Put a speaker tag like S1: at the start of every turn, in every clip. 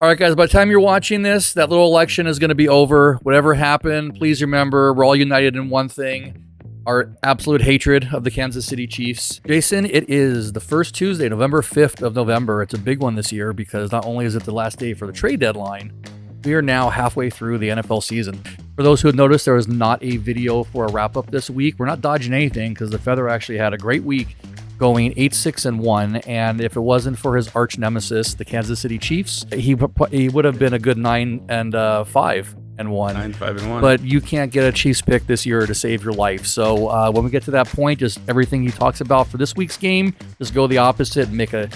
S1: All right, guys, by the time you're watching this, that little election is going to be over. Whatever happened, please remember we're all united in one thing, our absolute hatred of the Kansas City Chiefs. Jason, it is the first Tuesday, November 5th of November. It's a big one this year because not only is it the last day for the trade deadline, we are now halfway through the NFL season. For those who have noticed, there was not a video for a wrap-up this week. We're not dodging anything because the Feather actually had a great week going 8-6-1, and if it wasn't for his arch nemesis, the Kansas City Chiefs, he would have been a good 9-5-1.
S2: 9-5-1.
S1: But you can't get a Chiefs pick this year to save your life. So when we get to that point, just everything he talks about for this week's game, just go the opposite and make a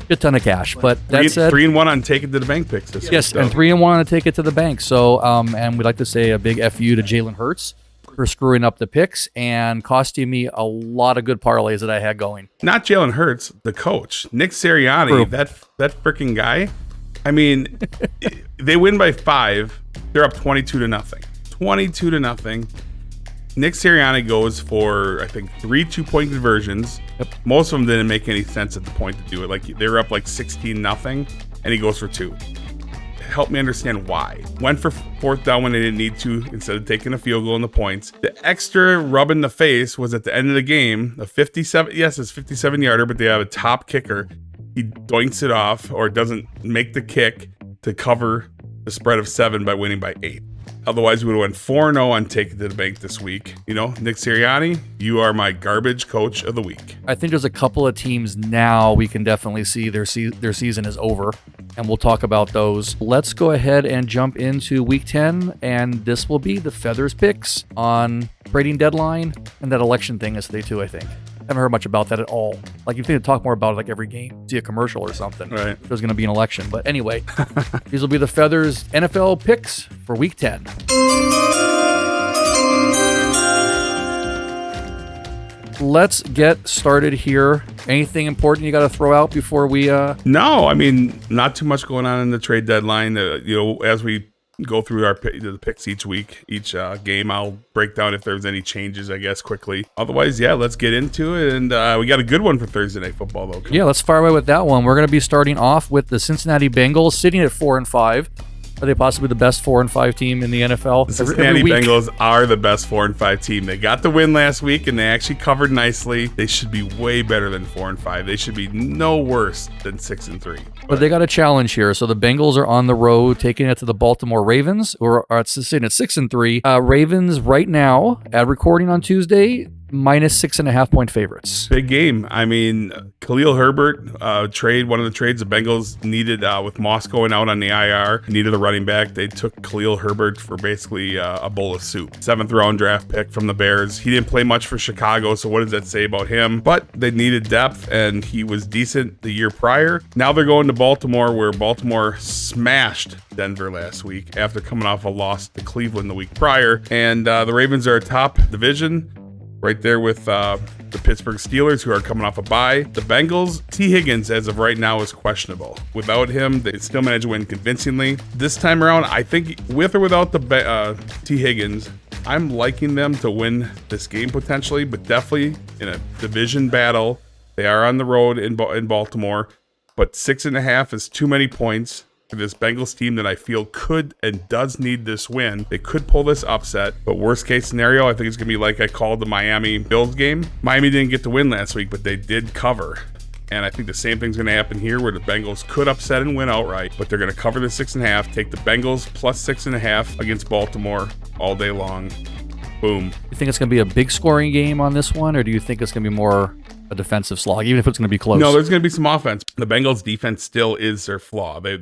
S1: good ton of cash. But that said,
S2: 3-1 on take it to the bank picks this week.
S1: Yes, and 3-1 on take it to the bank. So and we'd like to say a big FU to Jalen Hurts for screwing up the picks and costing me a lot of good parlays that I had going.
S2: Not Jalen Hurts, the coach, Nick Sirianni.
S1: True.
S2: That freaking guy. I mean, they win by 5. They're up 22-0. 22-0. Nick Sirianni goes for, I think, 3 2-point conversions.
S1: Yep.
S2: Most of them didn't make any sense at the point to do it. Like, they were up like 16-0, and he goes for 2. Help me understand why. Went for 4th down when they didn't need to instead of taking a field goal in the points. The extra rub in the face was at the end of the game. A 57, yes, it's 57-yarder, but they have a top kicker. He doinks it off or doesn't make the kick to cover the spread of 7 by winning by 8. Otherwise, we would have went 4-0 on Take It to the Bank this week. You know, Nick Sirianni, you are my garbage coach of the week.
S1: I think there's a couple of teams now we can definitely see their season is over, and we'll talk about those. Let's go ahead and jump into Week 10, and this will be the Feathers picks on trading deadline, and that election thing is today too, I think. Haven't heard much about that at all. Like, you think to talk more about it like every game, see a commercial or something.
S2: Right.
S1: There's going to be an election. But anyway, these will be the Feathers NFL picks for Week 10. Let's get started here. Anything important you got to throw out before we...
S2: No, I mean, not too much going on in the trade deadline. As we go through the picks each week, each game, I'll break down if there's any changes, I guess, quickly. Otherwise, yeah, let's get into it. And we got a good one for Thursday Night Football, though.
S1: Yeah, let's fire away with that one. We're going to be starting off with the Cincinnati Bengals sitting at 4-5. Are they possibly the best 4-5 team in the NFL?
S2: The Cincinnati Bengals are the best 4-5 team. They got the win last week, and they actually covered nicely. They should be way better than 4-5. They should be no worse than 6-3.
S1: But they got a challenge here. So the Bengals are on the road, taking it to the Baltimore Ravens, who are sitting at 6-3. Ravens right now, at recording on Tuesday, minus 6.5-point favorites.
S2: Big game. I mean, Khalil Herbert one of the trades the Bengals needed with Moss going out on the IR, needed a running back. They took Khalil Herbert for basically a bowl of soup. 7th round draft pick from the Bears. He didn't play much for Chicago, so what does that say about him? But they needed depth, and he was decent the year prior. Now they're going to Baltimore, where Baltimore smashed Denver last week after coming off a loss to Cleveland the week prior. And the Ravens are atop division, right there with the Pittsburgh Steelers, who are coming off a bye. The Bengals, T. Higgins, as of right now, is questionable. Without him, they still managed to win convincingly. This time around, I think, with or without the T. Higgins, I'm liking them to win this game potentially, but definitely in a division battle. They are on the road in Baltimore, but 6.5 is too many points for this Bengals team that I feel could and does need this win. They could pull this upset, but worst case scenario, I think it's going to be like I called the Miami Bills game. Miami didn't get the win last week, but they did cover. And I think the same thing's going to happen here, where the Bengals could upset and win outright, but they're going to cover the 6.5, take the Bengals plus 6.5 against Baltimore all day long. Boom.
S1: You think it's going to be a big scoring game on this one, or do you think it's going to be more a defensive slog, even if it's going to be close?
S2: No, there's going to be some offense. The Bengals defense still is their flaw. Their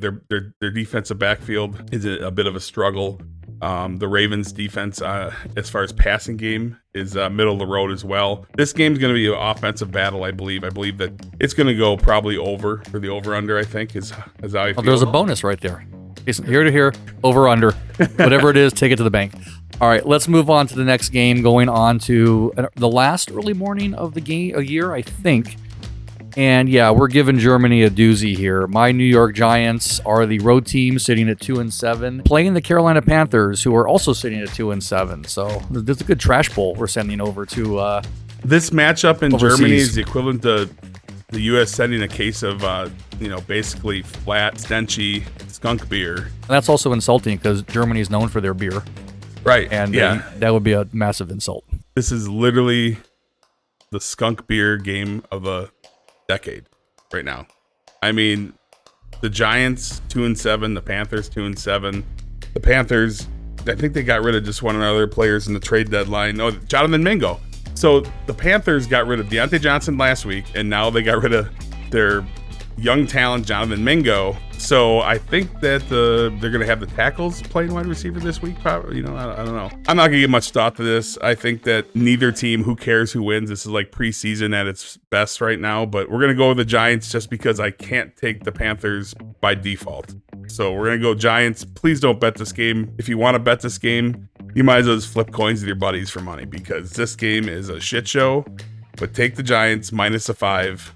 S2: defensive backfield is a bit of a struggle. The Ravens defense, as far as passing game, is middle of the road as well. This game's going to be an offensive battle, I believe. I believe that it's going to go probably over for the over-under, I think, is how I feel.
S1: There's a bonus right there. Here to here, over, under. Whatever it is, take it to the bank. All right, let's move on to the next game, going on to the last early morning of the game, a year, I think. And yeah, we're giving Germany a doozy here. My New York Giants are the road team, sitting at 2-7, playing the Carolina Panthers, who are also sitting at 2-7. So there's a good trash bowl we're sending over to
S2: this matchup in
S1: overseas.
S2: Germany is the equivalent to the U.S. sending a case of, basically flat, stenchy. It's skunk beer.
S1: And that's also insulting because Germany is known for their beer.
S2: Right.
S1: And that would be a massive insult.
S2: This is literally the skunk beer game of the decade right now. I mean, the Giants 2-7, the Panthers 2-7. The Panthers, I think they got rid of just one of their players in the trade deadline. No, Jonathan Mingo. So the Panthers got rid of Deontay Johnson last week, and now they got rid of their young talent, Jonathan Mingo. So I think that they're going to have the tackles playing wide receiver this week. Probably, I don't know. I'm not going to give much thought to this. I think that neither team, who cares who wins? This is like preseason at its best right now. But we're going to go with the Giants just because I can't take the Panthers by default. So we're going to go Giants. Please don't bet this game. If you want to bet this game, you might as well just flip coins with your buddies for money because this game is a shit show. But take the Giants -5.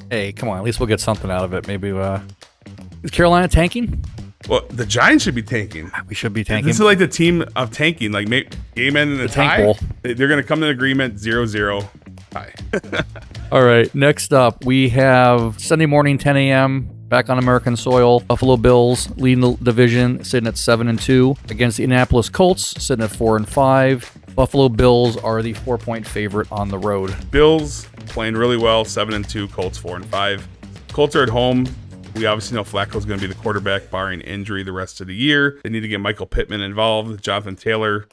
S1: Hey, come on. At least we'll get something out of it. Maybe is Carolina tanking?
S2: Well, the Giants should be tanking.
S1: We should be tanking.
S2: This is like the team of tanking. Like game end in a tie.
S1: Tank bowl.
S2: They're going to come to an agreement 0-0 tie.
S1: All right. Next up, we have Sunday morning, 10 a.m. back on American soil. Buffalo Bills leading the division, sitting at 7-2 against the Indianapolis Colts, sitting at 4-5. Buffalo Bills are the 4-point favorite on the road.
S2: Bills playing really well, 7-2. Colts 4-5. Colts are at home. We obviously know Flacco's going to be the quarterback, barring injury the rest of the year. They need to get Michael Pittman involved. Jonathan Taylor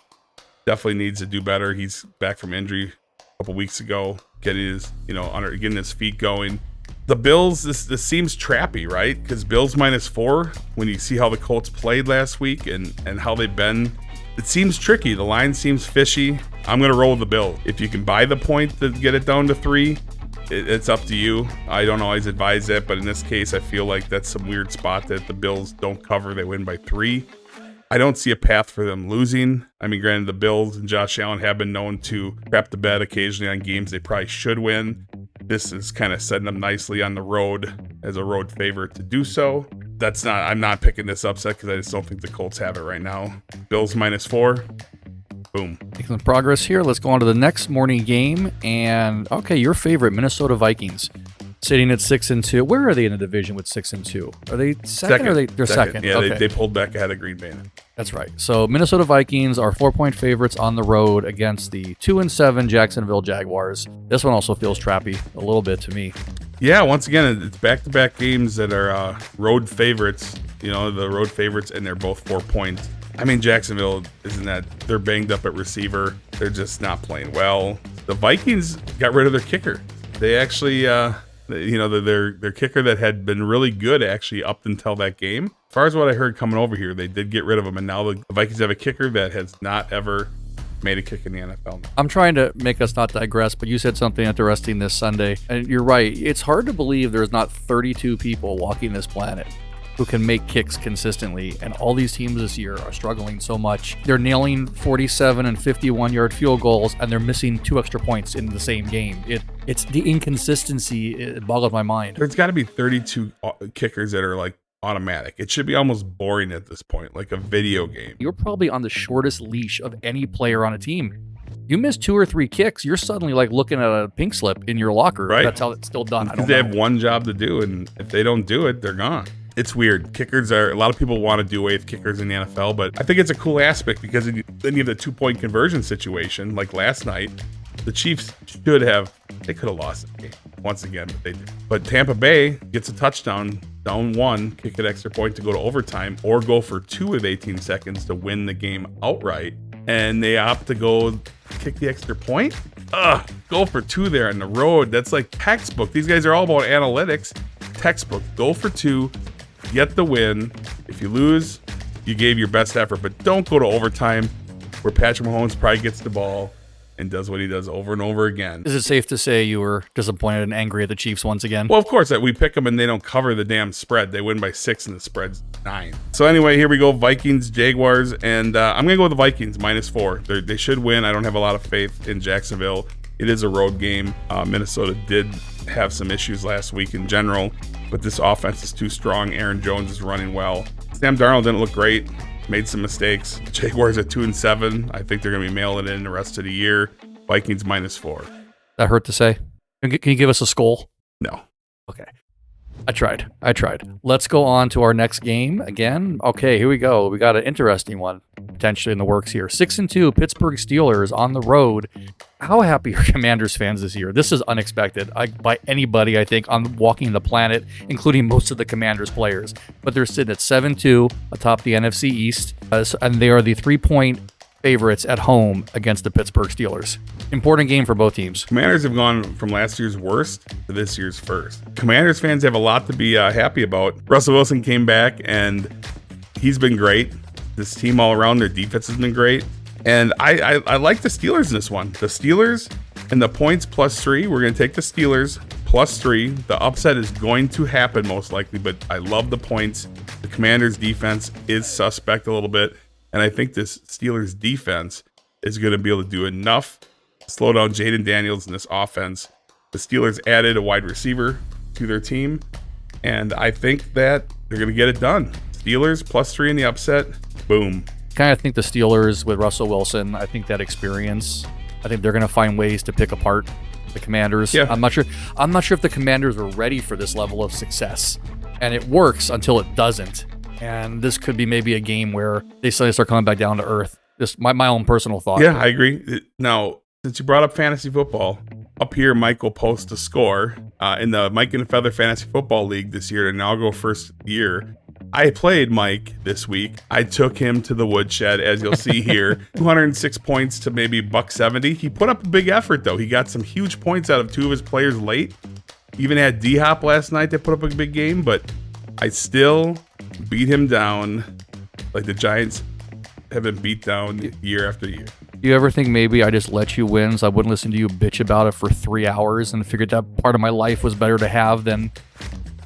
S2: definitely needs to do better. He's back from injury a couple weeks ago, getting his feet going. The Bills, this seems trappy, right? Because Bills -4, when you see how the Colts played last week and how they've been, it seems tricky. The line seems fishy. I'm going to roll with the Bills. If you can buy the point to get it down to 3, it's up to you. I don't always advise that, but in this case, I feel like that's some weird spot that the Bills don't cover. They win by 3. I don't see a path for them losing. I mean, granted, the Bills and Josh Allen have been known to crap the bed occasionally on games they probably should win. This is kind of setting them nicely on the road as a road favorite to do so. I'm not picking this upset because I just don't think the Colts have it right now. Bills -4. Boom.
S1: Making some progress here. Let's go on to the next morning game. And okay, your favorite, Minnesota Vikings, sitting at 6-2. Where are they in the division with 6-2? Are they second? Or they're second?
S2: Yeah,
S1: okay.
S2: they pulled back ahead of Green Bay.
S1: That's right. So Minnesota Vikings are 4-point favorites on the road against the 2-7 Jacksonville Jaguars. This one also feels trappy a little bit to me.
S2: Yeah, once again, it's back-to-back games that are road favorites. The road favorites, and they're both 4 points. I mean, Jacksonville isn't that. They're banged up at receiver. They're just not playing well. The Vikings got rid of their kicker. They actually, their kicker that had been really good actually up until that game. As far as what I heard coming over here, they did get rid of him, and now the Vikings have a kicker that has not ever made a kick in the NFL.
S1: I'm trying to make us not digress, but you said something interesting this Sunday, and you're right. It's hard to believe there's not 32 people walking this planet who can make kicks consistently, and all these teams this year are struggling so much. They're nailing 47 and 51-yard field goals, and they're missing 2 extra points in the same game. It's the inconsistency. It boggles my mind.
S2: There's got to be 32 kickers that are like automatic. It should be almost boring at this point, like a video game.
S1: You're probably on the shortest leash of any player on a team. You miss 2 or 3 kicks, you're suddenly like looking at a pink slip in your locker.
S2: Right.
S1: That's how it's still done.
S2: Because they have one job to do, and if they don't do it, they're gone. It's weird. Kickers a lot of people want to do away with kickers in the NFL, but I think it's a cool aspect because then you have the 2-point conversion situation. Like last night, the Chiefs they could have lost the game once again, but they did. But Tampa Bay gets a touchdown, down 1, kick an extra point to go to overtime, or go for 2 with 18 seconds to win the game outright, and they opt to go kick the extra point. Go for 2 there on the road. That's like textbook. These guys are all about analytics. Textbook. Go for 2. Get the win. If you lose, you gave your best effort, but don't go to overtime where Patrick Mahomes probably gets the ball and does what he does over and over again.
S1: Is it safe to say you were disappointed and angry at the Chiefs once again?
S2: Well, of course, that we pick them and they don't cover the damn spread. They win by 6 and the spread's 9. So anyway, here we go. Vikings, Jaguars, and I'm going to go with the Vikings, -4. They should win. I don't have a lot of faith in Jacksonville. It is a road game. Minnesota did have some issues last week in general, but this offense is too strong. Aaron Jones is running well. Sam Darnold didn't look great. Made some mistakes. Jaguars at 2-7. I think they're going to be mailing it in the rest of the year. Vikings -4.
S1: That hurt to say. Can you give us a skull?
S2: No.
S1: Okay. I tried. Let's go on to our next game again. Okay, here we go. We got an interesting one potentially in the works here. 6-2 Pittsburgh Steelers on the road. How happy are Commanders fans this year? This is unexpected by anybody, I think, on walking the planet, including most of the Commanders players. But they're sitting at 7-2 atop the NFC East, and they are the 3-point favorites at home against the Pittsburgh Steelers. Important game for both teams.
S2: Commanders have gone from last year's worst to this year's first. Commanders fans have a lot to be happy about. Russell Wilson came back, and he's been great. This team all around, their defense has been great. And I like the Steelers in this one. The Steelers and the points +3. We're going to take the Steelers +3. The upset is going to happen most likely, but I love the points. The Commanders defense is suspect a little bit. And I think this Steelers defense is going to be able to do enough to slow down Jaden Daniels in this offense. The Steelers added a wide receiver to their team, and I think that they're going to get it done. Steelers +3 in the upset. Boom.
S1: Kind of think the Steelers with Russell Wilson, I think that experience, I think they're going to find ways to pick apart the Commanders.
S2: Yeah.
S1: I'm not sure if the Commanders were ready for this level of success, and it works until it doesn't. And this could be maybe a game where they suddenly start coming back down to earth. Just my own personal thought.
S2: Yeah, I agree. Now, since you brought up fantasy football, up here, Mike will post a score in the Mike and Feather Fantasy Football League this year, and I'll go first year. I played Mike this week. I took him to the woodshed, as you'll see here. 206 points to maybe $170. He put up a big effort, though. He got some huge points out of 2 of his players late. Even had D-Hop last night that put up a big game, but I still beat him down like the Giants have been beat down year after year.
S1: Do you ever think maybe I just let you win so I wouldn't listen to you bitch about it for 3 hours and figured that part of my life was better to have than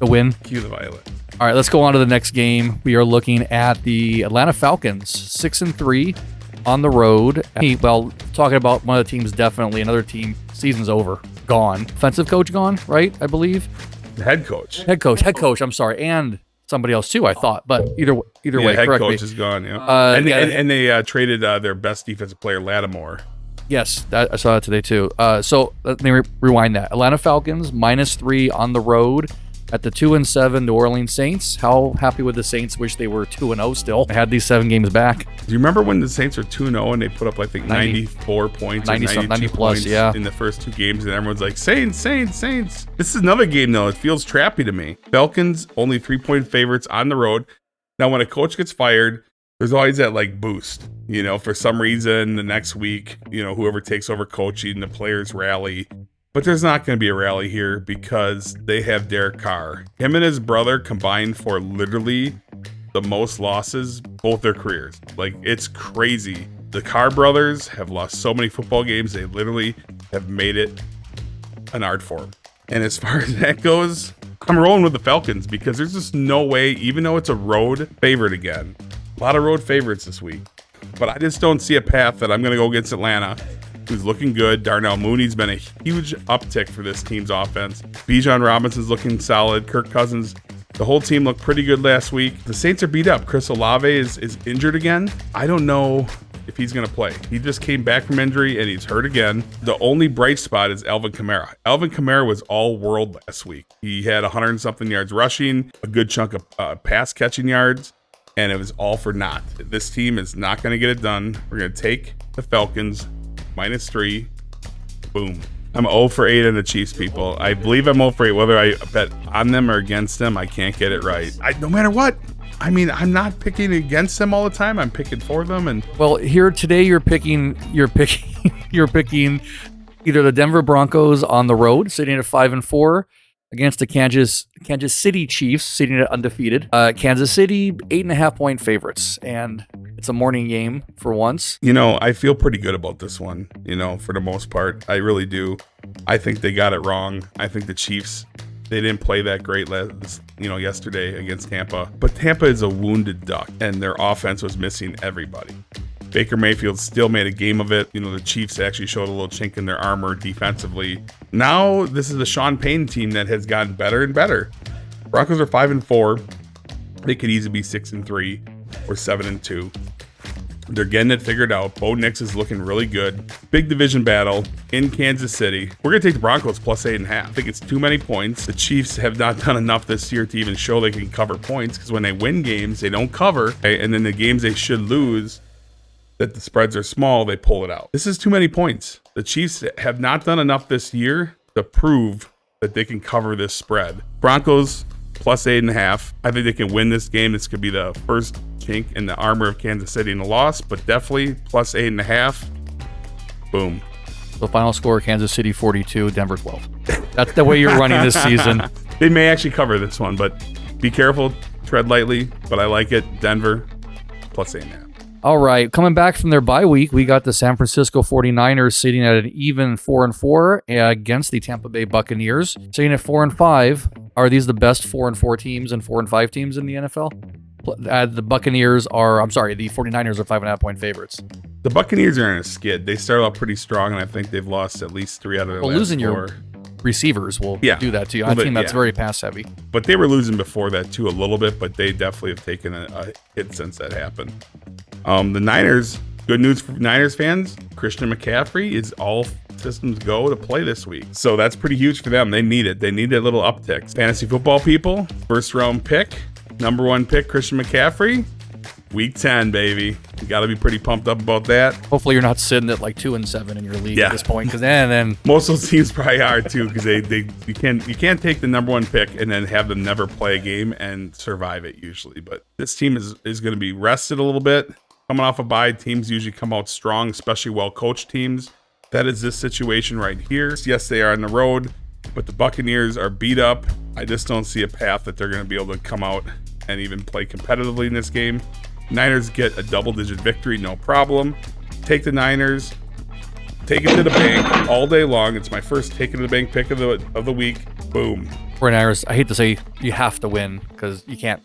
S1: to win?
S2: Cue the violin.
S1: All right, let's go on to the next game. We are looking at the Atlanta Falcons, 6-3 on the road. Well, talking about one of the teams, definitely another team, season's over, gone. Offensive coach gone, right? I believe.
S2: The head coach.
S1: Head coach. I'm sorry, and somebody else too, I thought. But either way,
S2: head
S1: correct me.
S2: coach is gone. Yeah, and they traded their best defensive player, Lattimore.
S1: Yes, I saw that today too. So let me rewind that. Atlanta Falcons -3 on the road at the 2-7 New Orleans Saints. How happy with the Saints? Wish they were 2-0 still. I had these 7 games back.
S2: Do you remember when the Saints were 2-0 and they put up, I think, 94 points,
S1: 90
S2: plus,
S1: points, yeah,
S2: in the first 2 games, and everyone's like, Saints, Saints, Saints. This is another game, though. It feels trappy to me. Falcons, only 3-point favorites on the road. Now, when a coach gets fired, there's always that, like, boost. You know, for some reason, the next week, you know, whoever takes over coaching, the players rally. But there's not going to be a rally here because they have Derek Carr. Him and his brother combined for literally the most losses both their careers. Like, it's crazy. The Carr brothers have lost so many football games. They literally have made it an art form. And as far as that goes, I'm rolling with the Falcons because there's just no way, even though it's a road favorite again, a lot of road favorites this week. But I just don't see a path that I'm going to go against Atlanta, who's looking good. Darnell Mooney's been a huge uptick for this team's offense. Bijan Robinson's looking solid. Kirk Cousins, the whole team looked pretty good last week. The Saints are beat up. Chris Olave is injured again. I don't know if he's going to play. He just came back from injury and he's hurt again. The only bright spot is Alvin Kamara. Alvin Kamara was all world last week. He had 100-something yards rushing, a good chunk of pass catching yards, and it was all for naught. This team is not going to get it done. We're going to take the Falcons -3. Boom. I'm 0 for 8 on the Chiefs, people. I believe I'm 0 for 8. Whether I bet on them or against them, I can't get it right. No matter what. I mean, I'm not picking against them all the time. I'm picking for them. And
S1: well, here today you're picking either the Denver Broncos on the road, sitting at 5-4, against the Kansas City Chiefs, sitting at undefeated. Kansas City, 8.5-point favorites, and it's a morning game for once.
S2: You know, I feel pretty good about this one, you know, for the most part. I really do. I think they got it wrong. I think the Chiefs, they didn't play that great yesterday against Tampa. But Tampa is a wounded duck, and their offense was missing everybody. Baker Mayfield still made a game of it. You know, the Chiefs actually showed a little chink in their armor defensively. Now, this is the Sean Payton team that has gotten better and better. Broncos are 5-4. They could easily be 6-3 or 7-2. They're getting it figured out. Bo Nix is looking really good. Big division battle in Kansas City. We're going to take the Broncos plus 8.5. I think it's too many points. The Chiefs have not done enough this year to even show they can cover points, because when they win games, they don't cover. Okay? And then the games they should lose, that the spreads are small, they pull it out. This is too many points. The Chiefs have not done enough this year to prove that they can cover this spread. Broncos plus 8.5. I think they can win this game. This could be the first chink in the armor of Kansas City in the loss, but definitely plus 8.5. Boom.
S1: The final score, Kansas City 42, Denver 12. That's the way you're running this season.
S2: They may actually cover this one, but be careful, tread lightly, but I like it. Denver plus 8.5.
S1: All right, coming back from their bye week, we got the San Francisco 49ers sitting at an even 4-4 against the Tampa Bay Buccaneers, sitting at 4-5. Are these the best 4-4 teams and 4-5 teams in the NFL? The Buccaneers are, the 49ers are 5.5-point favorites.
S2: The Buccaneers are in a skid. They started out pretty strong, and I think they've lost at least 3 out of their last
S1: losing
S2: 4.
S1: Your receivers will do that to you. I think that's very pass heavy.
S2: But they were losing before that too a little bit, but they definitely have taken a hit since that happened. The Niners, good news for Niners fans, Christian McCaffrey is all systems go to play this week. So that's pretty huge for them. They need it. They need that little uptick. Fantasy football people, first round pick, number 1 pick, Christian McCaffrey, week 10, baby. You got to be pretty pumped up about that.
S1: Hopefully you're not sitting at like 2-7 in your league at this point, because then
S2: most of those teams probably are too, because you can't take the number 1 pick and then have them never play a game and survive it usually. But this team is going to be rested a little bit. Coming off a bye, teams usually come out strong, especially well-coached teams. That is this situation right here. Yes, they are on the road, but the Buccaneers are beat up. I just don't see a path that they're going to be able to come out and even play competitively in this game. Niners get a double-digit victory, no problem. Take the Niners, take it to the bank all day long. It's my first take it to the bank pick of the week. Boom.
S1: 49ers, I hate to say you have to win, because you can't.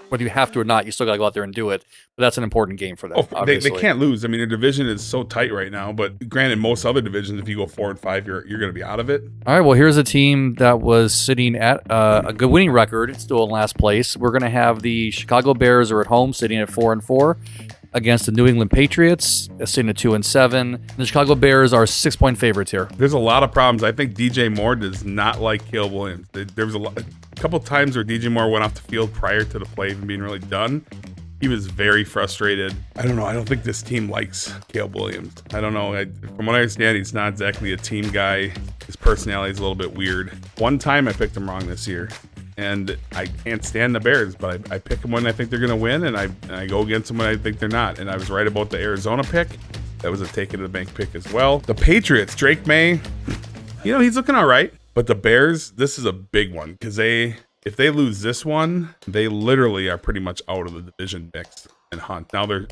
S1: Whether you have to or not, you still got to go out there and do it. But that's an important game for them.
S2: They can't lose. I mean, their division is so tight right now. But granted, most other divisions, if you go 4-5, you're going to be out of it.
S1: All right. Well, here's a team that was sitting at a good winning record. It's still in last place. We're going to have the Chicago Bears are at home, sitting at 4-4 against the New England Patriots, sitting at 2-7. The Chicago Bears are 6-point favorites here.
S2: There's a lot of problems. I think DJ Moore does not like Caleb Williams. There was a couple times where DJ Moore went off the field prior to the play even being really done. He was very frustrated. I don't know. I don't think this team likes Caleb Williams. I don't know. From what I understand, he's not exactly a team guy. His personality is a little bit weird. One time I picked him wrong this year. And I can't stand the Bears, but I pick them when I think they're going to win, and I go against them when I think they're not. And I was right about the Arizona pick. That was a take it to the bank pick as well. The Patriots, Drake May, he's looking all right. But the Bears, this is a big one, because if they lose this one, they literally are pretty much out of the division mix and hunt. Now they're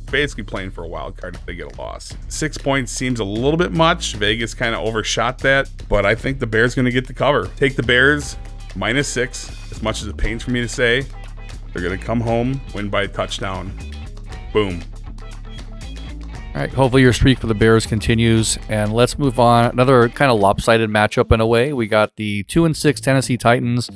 S2: basically playing for a wild card if they get a loss. 6 points seems a little bit much. Vegas kind of overshot that, but I think the Bears going to get the cover. Take the Bears. -6, as much as it pains for me to say. They're going to come home, win by a touchdown. Boom.
S1: All right, hopefully your streak for the Bears continues, and let's move on. Another kind of lopsided matchup in a way. We got the 2-6 Tennessee Titans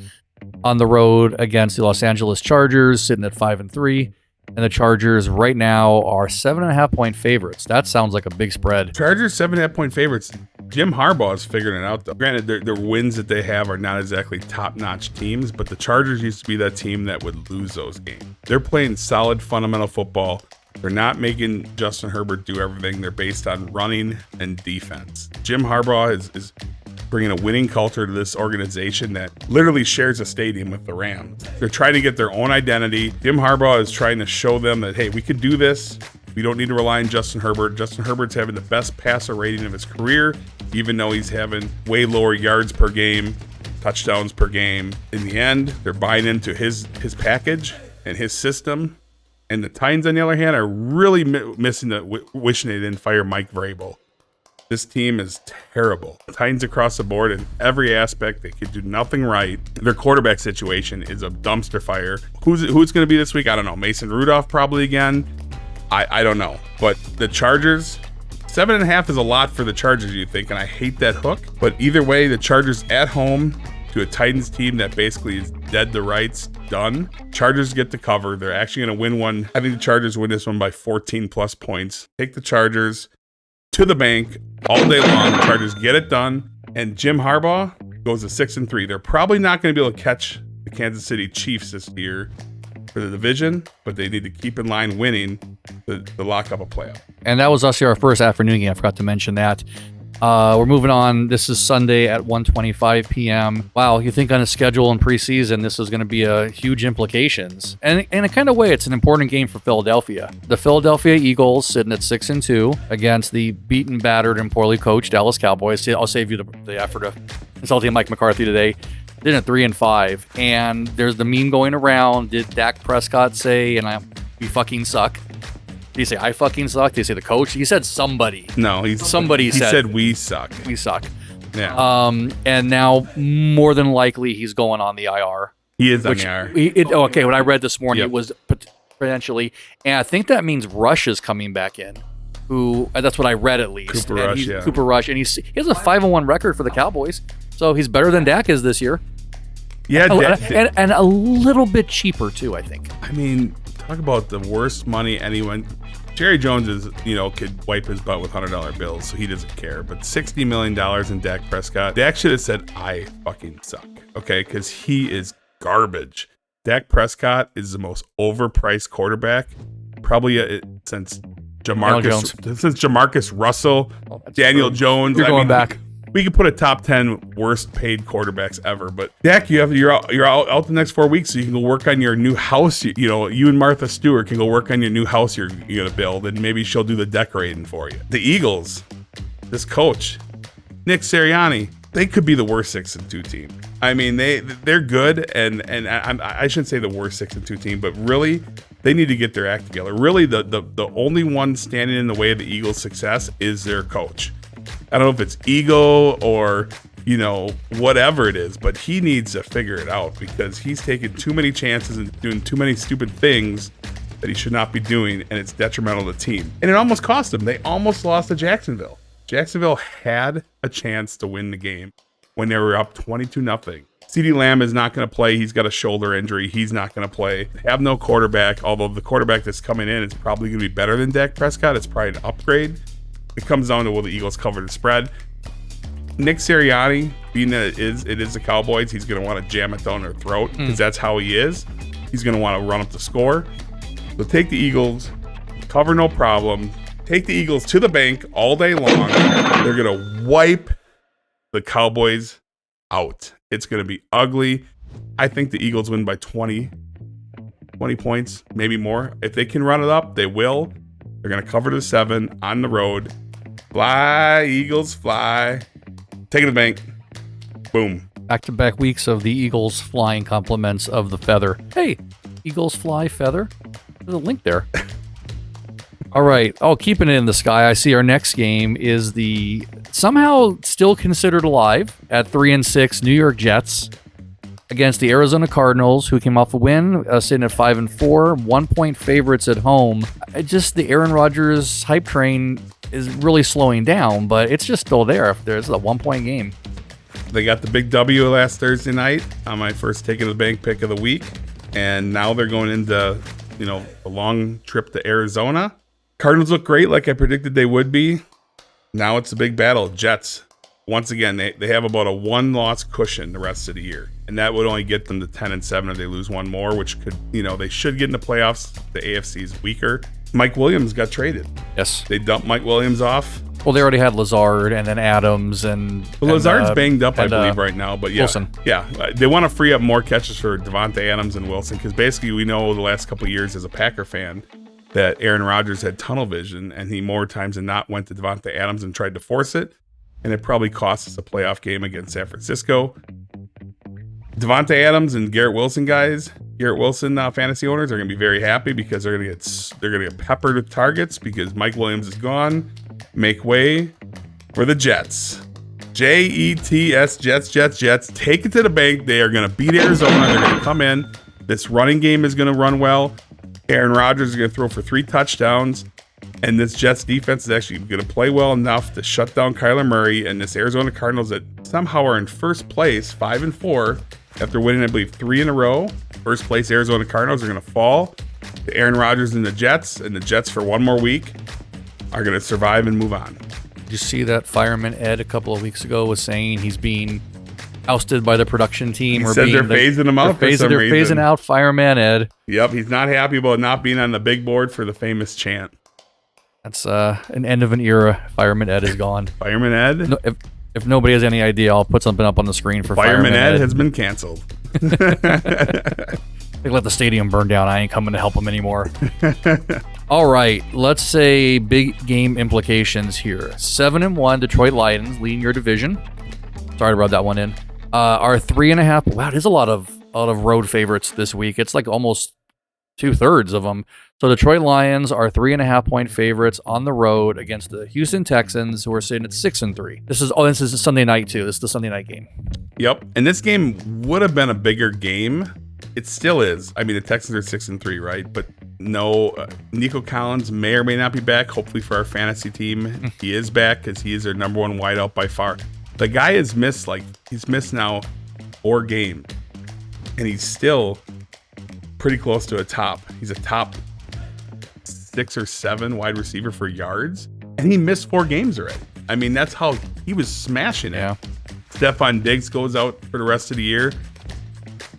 S1: on the road against the Los Angeles Chargers, sitting at 5-3. And the Chargers right now are 7.5-point favorites. That sounds like a big spread.
S2: Chargers 7.5-point favorites. Jim Harbaugh is figuring it out, though. Granted, their wins that they have are not exactly top-notch teams, but the Chargers used to be that team that would lose those games. They're playing solid fundamental football. They're not making Justin Herbert do everything. They're based on running and defense. Jim Harbaugh is bringing a winning culture to this organization that literally shares a stadium with the Rams. They're trying to get their own identity. Jim Harbaugh is trying to show them that, hey, we could do this. We don't need to rely on Justin Herbert. Justin Herbert's having the best passer rating of his career, even though he's having way lower yards per game, touchdowns per game. In the end, they're buying into his package and his system. And the Titans, on the other hand, are really missing wishing they didn't fire Mike Vrabel. This team is terrible. Titans across the board in every aspect. They could do nothing right. Their quarterback situation is a dumpster fire. Who's going to be this week? I don't know. Mason Rudolph probably again. I don't know. But the Chargers, 7.5 is a lot for the Chargers, you think, and I hate that hook. But either way, the Chargers at home, to a Titans team that basically is dead to rights, done. Chargers get the cover. They're actually going to win one. I think the Chargers win this one by 14 plus points. Take the Chargers to the bank all day long. The Chargers get it done. And Jim Harbaugh goes to 6-3. They're probably not going to be able to catch the Kansas City Chiefs this year for the division, but they need to keep in line winning to lock up a playoff.
S1: And that was also our first afternoon game. I forgot to mention that. We're moving on. This is Sunday at 1:25 p.m. Wow, you think on a schedule in preseason, this is going to be a huge implications. And in a kind of way, it's an important game for Philadelphia. The Philadelphia Eagles sitting at 6-2 against the beaten, battered, and poorly coached Dallas Cowboys. I'll save you the effort of insulting Mike McCarthy today. Then at 3-5, and there's the meme going around. Did Dak Prescott say, "We fucking suck"? Did he say "I fucking suck"? Did he say the coach? He said somebody.
S2: No, he said we suck.
S1: We suck.
S2: Yeah.
S1: And now more than likely he's going on the IR.
S2: He is on the IR.
S1: Okay, what I read this morning, it was potentially, and I think that means Rush is coming back in. That's what I read at least. Cooper Rush, and he has a 5-1 record for the Cowboys, so he's better than Dak is this year.
S2: Yeah,
S1: and a little bit cheaper too, I think.
S2: I mean, talk about the worst money anyone. Jerry Jones is, could wipe his butt with $100 bills, so he doesn't care. But $60 million in Dak Prescott. Dak should have said, "I fucking suck." Okay, because he is garbage. Dak Prescott is the most overpriced quarterback probably since Jamarcus Russell, Daniel Jones.
S1: You're going back.
S2: We could put a top 10 worst paid quarterbacks ever, but Dak, you're out the next 4 weeks, so you can go work on your new house. You and Martha Stewart can go work on your new house you're gonna build, and maybe she'll do the decorating for you. The Eagles, this coach, Nick Sirianni, they could be the worst 6-2 team. I mean, they're good, and I shouldn't say the worst 6-2 team, but really, they need to get their act together. Really, the only one standing in the way of the Eagles' success is their coach. I don't know if it's ego or, whatever it is, but he needs to figure it out because he's taking too many chances and doing too many stupid things that he should not be doing, and it's detrimental to the team. And it almost cost them. They almost lost to Jacksonville. Jacksonville had a chance to win the game when they were up 22-0. CeeDee Lamb is not going to play. He's got a shoulder injury. He's not going to play. They have no quarterback, although the quarterback that's coming in is probably going to be better than Dak Prescott. It's probably an upgrade. It comes down to will the Eagles cover the spread. Nick Sirianni, being that it is the Cowboys, he's going to want to jam it down their throat because that's how he is. He's going to want to run up the score. So take the Eagles, cover no problem. Take the Eagles to the bank all day long. They're going to wipe the Cowboys out. It's going to be ugly. I think the Eagles win by 20 points, maybe more. If they can run it up, they will. They're going to cover the 7 on the road. Fly, Eagles, fly. Take it to the bank. Boom.
S1: Back-to-back weeks of the Eagles flying compliments of the feather. Hey, Eagles fly feather. There's a link there. All right. Oh, keeping it in the sky. I see our next game is the somehow still considered alive at 3-6 New York Jets against the Arizona Cardinals, who came off a win, sitting at 5-4, 1-point favorites at home. The Aaron Rodgers hype train is really slowing down, but it's just still there. There's a 1-point game.
S2: They got the big W last Thursday night on my first take of the bank pick of the week, and now they're going into a long trip to Arizona. Cardinals look great, like I predicted they would be. Now it's a big battle. Jets, once again, they have about a 1-loss cushion the rest of the year. And that would only get them to 10-7 if they lose one more, which could, they should get in the playoffs. The AFC is weaker. Mike Williams got traded.
S1: Yes.
S2: They dumped Mike Williams off.
S1: Well, they already had Lazard and then Adams
S2: Lazard's banged up, I believe, right now. But yeah,
S1: Wilson.
S2: Yeah, they want to free up more catches for Devontae Adams and Wilson because basically we know the last couple of years as a Packer fan that Aaron Rodgers had tunnel vision and he more times than not went to Devontae Adams and tried to force it. And it probably cost us a playoff game against San Francisco. Devontae Adams and Garrett Wilson fantasy owners are going to be very happy because they're going to get peppered with targets because Mike Williams is gone. Make way for the Jets. Jets, Jets. Take it to the bank. They are going to beat Arizona. They're going to come in. This running game is going to run well. Aaron Rodgers is going to throw for 3 touchdowns. And this Jets defense is actually going to play well enough to shut down Kyler Murray and this Arizona Cardinals that somehow are in first place, 5-4, after winning, I believe, 3 in a row. First place Arizona Cardinals are going to fall to Aaron Rodgers and the Jets for one more week are going to survive and move on.
S1: Did you see that Fireman Ed a couple of weeks ago was saying he's being ousted by the production team?
S2: He said they're phasing him out for some reason.
S1: They're phasing out Fireman Ed.
S2: Yep, he's not happy about not being on the big board for the famous chant.
S1: That's an end of an era. Fireman Ed is gone.
S2: Fireman Ed?
S1: No, if nobody has any idea, I'll put something up on the screen for Fireman
S2: Ed has been canceled.
S1: They let the stadium burn down. I ain't coming to help them anymore. All right, let's say big game implications here. 7-1 Detroit Lions leading your division. Sorry to rub that one in. Are 3.5. Wow, there's a lot of road favorites this week. It's like almost 2/3 of them. So Detroit Lions are 3.5-point favorites on the road against the Houston Texans, who are sitting at 6-3. This is a Sunday night too. This is the Sunday night game.
S2: Yep, and this game would have been a bigger game. It still is. I mean, the Texans are 6-3, right? But no, Nico Collins may or may not be back. Hopefully for our fantasy team, he is back because he is their number one wideout by far. The guy has missed now 4 games, and he's still pretty close to a top. He's a top 6 or 7 wide receiver for yards, and he missed 4 games already. I mean, that's how he was smashing it.
S1: Yeah.
S2: Stephon Diggs goes out for the rest of the year.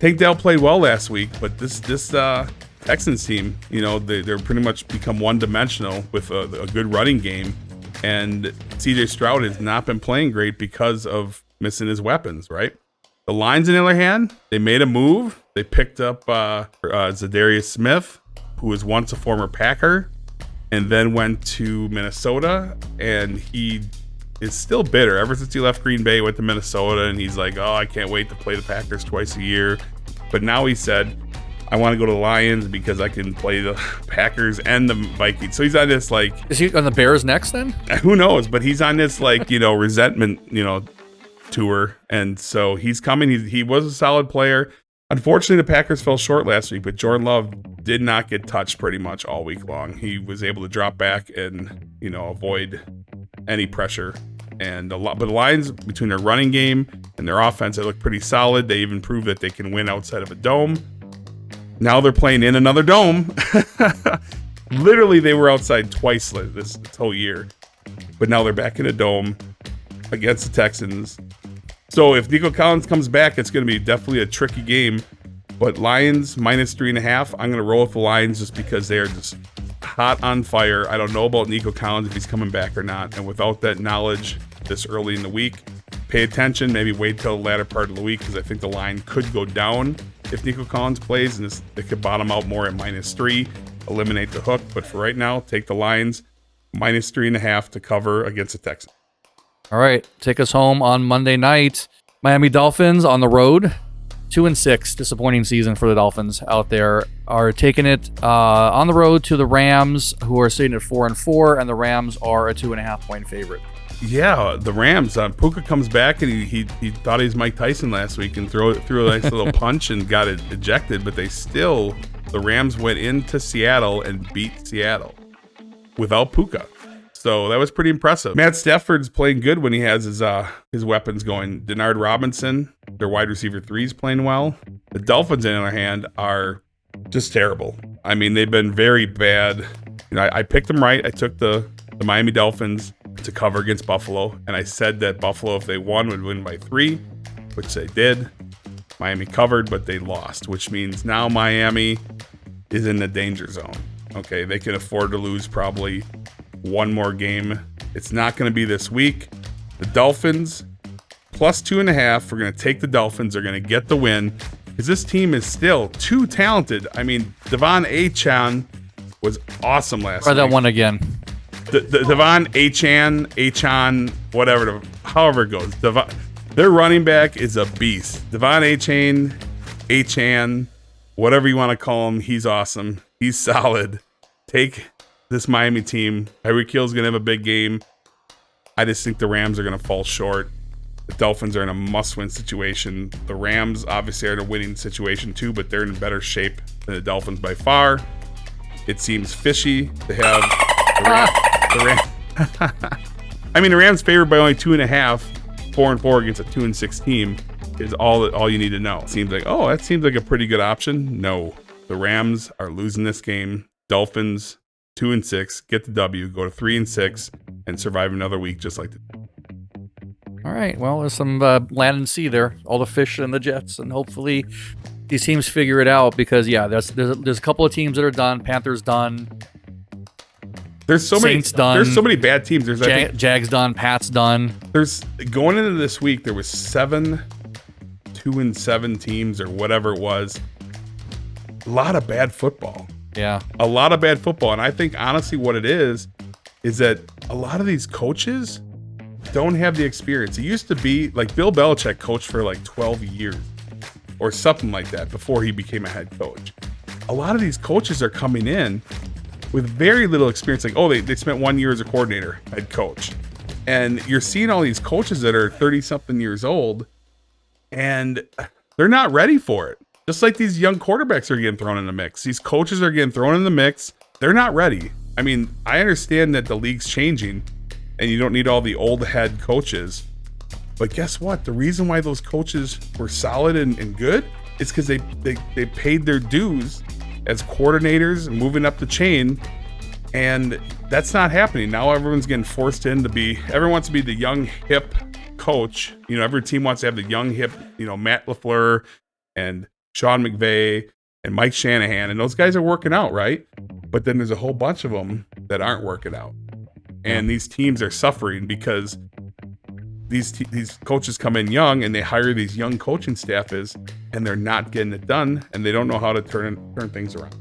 S2: Tank Dell played well last week, but this Texans team, they're pretty much become one-dimensional with a good running game, and CJ Stroud has not been playing great because of missing his weapons, right? The Lions, on the other hand, they made a move. They picked up Zadarius Smith, who was once a former Packer, and then went to Minnesota, and he is still bitter. Ever since he left Green Bay, went to Minnesota, and he's like, oh, I can't wait to play the Packers twice a year. But now he said, I want to go to the Lions because I can play the Packers and the Vikings. So he's on this
S1: Is he on the Bears next then?
S2: Who knows? But he's on this resentment, tour. And so he's coming. He was a solid player. Unfortunately, the Packers fell short last week, but Jordan Love did not get touched pretty much all week long. He was able to drop back and, avoid any pressure. And but the Lions, between their running game and their offense, they look pretty solid. They even proved that they can win outside of a dome. Now they're playing in another dome. Literally, they were outside twice this whole year. But now they're back in a dome against the Texans. So if Nico Collins comes back, it's going to be definitely a tricky game. But Lions minus 3.5. I'm going to roll with the Lions just because they are just hot on fire. I don't know about Nico Collins if he's coming back or not. And without that knowledge this early in the week, pay attention. Maybe wait till the latter part of the week because I think the line could go down if Nico Collins plays, and it could bottom out more at minus 3, eliminate the hook. But for right now, take the Lions minus 3.5 to cover against the Texans.
S1: All right, take us home on Monday night. Miami Dolphins on the road, 2-6. Disappointing season for the Dolphins out there. Are taking it on the road to the Rams, who are sitting at 4-4, and the Rams are a 2.5-point favorite.
S2: Yeah, the Rams. Puka comes back, and he thought he was Mike Tyson last week and threw a nice little punch and got it ejected. But the Rams went into Seattle and beat Seattle without Puka. So that was pretty impressive. Matt Stafford's playing good when he has his weapons going. Denard Robinson, their wide receiver 3, is playing well. The Dolphins, on the other hand, are just terrible. I mean, they've been very bad. I picked them right. I took the Miami Dolphins to cover against Buffalo, and I said that Buffalo, if they won, would win by 3, which they did. Miami covered, but they lost, which means now Miami is in the danger zone. Okay, they can afford to lose probably one more game. It's not going to be this week. The Dolphins plus 2.5. We're going to take the Dolphins. They're going to get the win because this team is still too talented. I mean, Devon Achane was awesome last week.
S1: Try that one again.
S2: Devon Achane, whatever, however it goes. Their running back is a beast. Devon Achane, whatever you want to call him, he's awesome. He's solid. Take this Miami team. Tyreek Hill's going to have a big game. I just think the Rams are going to fall short. The Dolphins are in a must-win situation. The Rams obviously are in a winning situation too, but they're in better shape than the Dolphins by far. It seems fishy to have I mean, the Rams favored by only 2.5, 4-4 against a 2-6 team is all you need to know. Seems like, oh, that seems like a pretty good option. No, the Rams are losing this game. Dolphins 2-6, get the W, go to 3-6, and survive another week just like.
S1: All right. Well, there's some land and sea there. All the fish and the Jets, and hopefully these teams figure it out because there's a couple of teams that are done. Panthers done.
S2: There's so
S1: Saints
S2: many.
S1: done.
S2: There's so many bad teams. There's
S1: Jags done. Pats done.
S2: There's going into this week. There was 7 2-7 teams or whatever it was. A lot of bad football.
S1: Yeah,
S2: a lot of bad football, and I think honestly, what it is that a lot of these coaches don't have the experience. It used to be like Bill Belichick coached for like 12 years or something like that before he became a head coach. A lot of these coaches are coming in with very little experience. Like, oh, they spent 1 year as a coordinator, head coach. And you're seeing all these coaches that are 30-something years old, and they're not ready for it. Just like these young quarterbacks are getting thrown in the mix. These coaches are getting thrown in the mix. They're not ready. I mean, I understand that the league's changing, and you don't need all the old head coaches. But guess what? The reason why those coaches were solid and good is because they paid their dues as coordinators and moving up the chain, and that's not happening. Now everyone's getting forced in to be, everyone wants to be the young, hip coach. You know, every team wants to have the young, hip, Matt LaFleur and Sean McVay and Mike Shanahan, and those guys are working out, right? But then there's a whole bunch of them that aren't working out. And these teams are suffering because these coaches come in young and they hire these young coaching staffs and they're not getting it done and they don't know how to turn things around.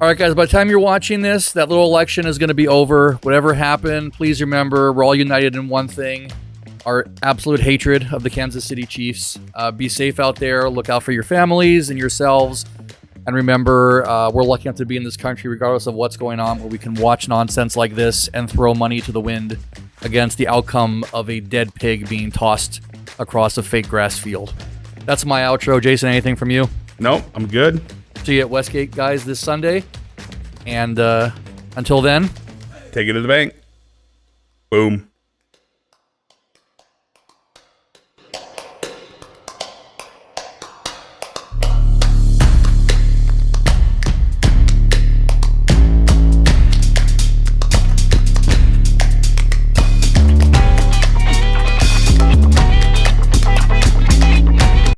S1: All right, guys, by the time you're watching this, that little election is going to be over. Whatever happened, please remember we're all united in one thing, our absolute hatred of the Kansas City Chiefs. Be safe out there. Look out for your families and yourselves. And remember, we're lucky enough to be in this country, regardless of what's going on, where we can watch nonsense like this and throw money to the wind against the outcome of a dead pig being tossed across a fake grass field. That's my outro. Jason, anything from you?
S2: Nope, I'm good.
S1: See you at Westgate, guys, this Sunday. And until then,
S2: take it to the bank. Boom.